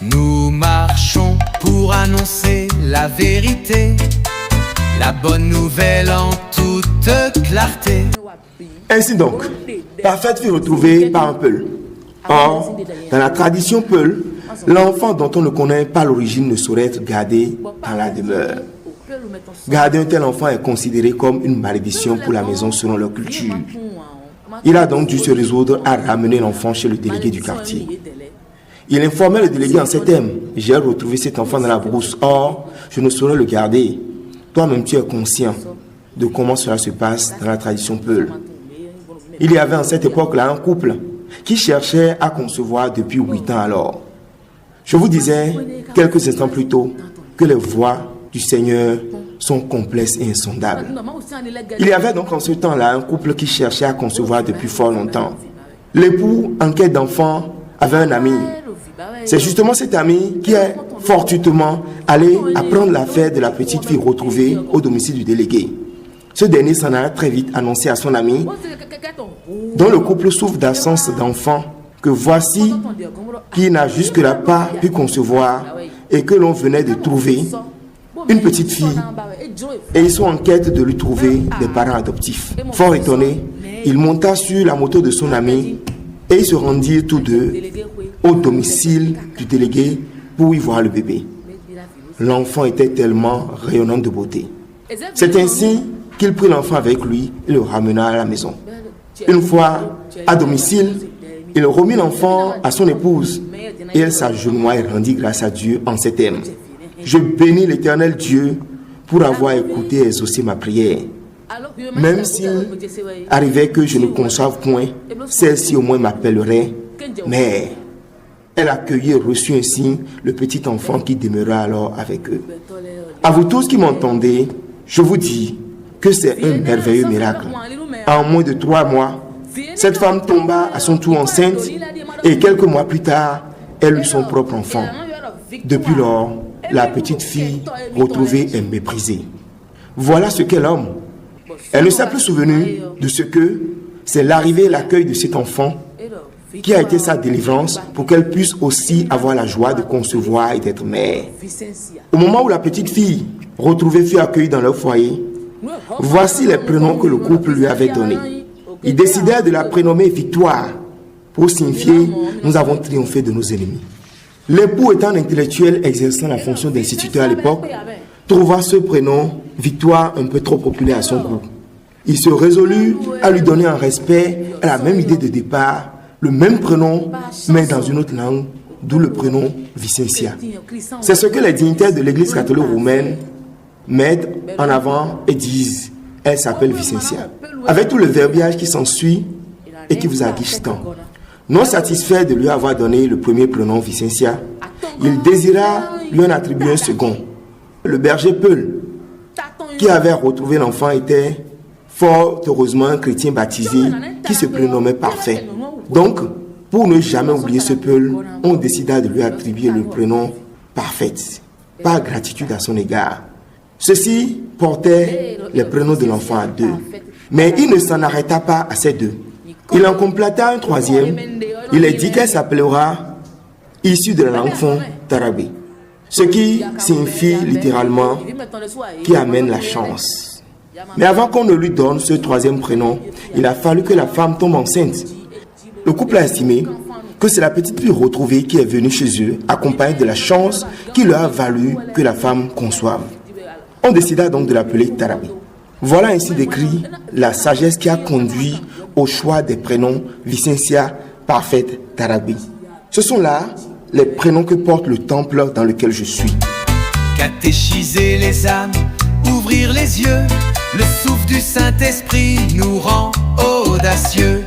Nous marchons pour annoncer la vérité, la bonne nouvelle en toute clarté. Ainsi donc, parfaite fut retrouvée par un Peul. Or, dans la tradition Peul, l'enfant dont on ne connaît pas l'origine ne saurait être gardé dans la demeure. Garder un tel enfant est considéré comme une malédiction pour la maison selon leur culture. Il a donc dû se résoudre à ramener l'enfant chez le délégué du quartier. Il informait le délégué en ces termes: j'ai retrouvé cet enfant dans la brousse, or je ne saurais le garder. Toi-même tu es conscient de comment cela se passe dans la tradition Peul. Il y avait en cette époque-là un couple qui cherchait à concevoir depuis 8 ans alors. Je vous disais quelques instants plus tôt que les voies du Seigneur sont complexes et insondables. Il y avait donc en ce temps-là un couple qui cherchait à concevoir depuis fort longtemps. L'époux, en quête d'enfant, avait un ami. C'est justement cet ami qui est fortuitement allé apprendre l'affaire de la petite fille retrouvée au domicile du délégué. Ce dernier s'en a très vite annoncé à son ami, dont le couple souffre d'absence d'enfant, que voici qui n'a jusque-là pas pu concevoir et que l'on venait de trouver une petite fille, et ils sont en quête de lui trouver des parents adoptifs. Fort étonné, il monta sur la moto de son ami et ils se rendirent tous deux au domicile du délégué pour y voir le bébé. L'enfant était tellement rayonnant de beauté. C'est ainsi qu'il prit l'enfant avec lui et le ramena à la maison. Une fois à domicile, il remit l'enfant à son épouse et elle s'agenouilla et rendit grâce à Dieu en ces termes: je bénis l'Éternel Dieu pour avoir écouté et exaucé ma prière. Même s'il arrivait que je ne conçoive point, celle-ci au moins m'appellerait mère. Elle accueillit et reçut ainsi le petit enfant qui demeura alors avec eux. À vous tous qui m'entendez, je vous dis que c'est un merveilleux miracle. En moins de 3 mois, cette femme tomba à son tour enceinte et quelques mois plus tard, elle eut son propre enfant. Depuis lors, la petite fille retrouvée est méprisée. Voilà ce qu'est l'homme. Elle ne s'est plus souvenue de ce que c'est l'arrivée et l'accueil de cet enfant qui a été sa délivrance pour qu'elle puisse aussi avoir la joie de concevoir et d'être mère. Au moment où la petite fille retrouvée fut accueillie dans leur foyer, voici les prénoms que le couple lui avait donnés. Ils décidèrent de la prénommer Victoire pour signifier « nous avons triomphé de nos ennemis ». L'époux étant un intellectuel exerçant la fonction d'instituteur à l'époque, trouva ce prénom Victoire un peu trop populaire à son goût. Il se résolut à lui donner en respect à la même idée de départ, le même prénom, mais dans une autre langue, d'où le prénom Vicencia. C'est ce que les dignitaires de l'église catholique romaine mettent en avant et disent: elle s'appelle Vicencia. Avec tout le verbiage qui s'ensuit et qui vous aguiche tant. Non satisfait de lui avoir donné le premier prénom Vicencia, il désira lui en attribuer un second. Le berger Peul, qui avait retrouvé l'enfant, était fort heureusement un chrétien baptisé qui se prénommait Parfait. Donc, pour ne jamais oublier ce Peul, on décida de lui attribuer le prénom Parfaite, par gratitude à son égard. Ceci portait les prénoms de l'enfant à 2. Mais il ne s'en arrêta pas à ces 2. Il en compléta un 3e. Il est dit qu'elle s'appellera, issue de la langue fon, Tarabé. Ce qui signifie littéralement qui amène la chance. Mais avant qu'on ne lui donne ce 3e prénom, il a fallu que la femme tombe enceinte. Le couple a estimé que c'est la petite fille retrouvée qui est venue chez eux, accompagnée de la chance qui leur a valu que la femme conçoive. On décida donc de l'appeler Tarabé. Voilà ainsi décrit la sagesse qui a conduit au choix des prénoms Vicencia, Parfaite, Tarabé. Ce sont là les prénoms que porte le temple dans lequel je suis. Catéchiser les âmes, ouvrir les yeux, le souffle du Saint-Esprit nous rend audacieux.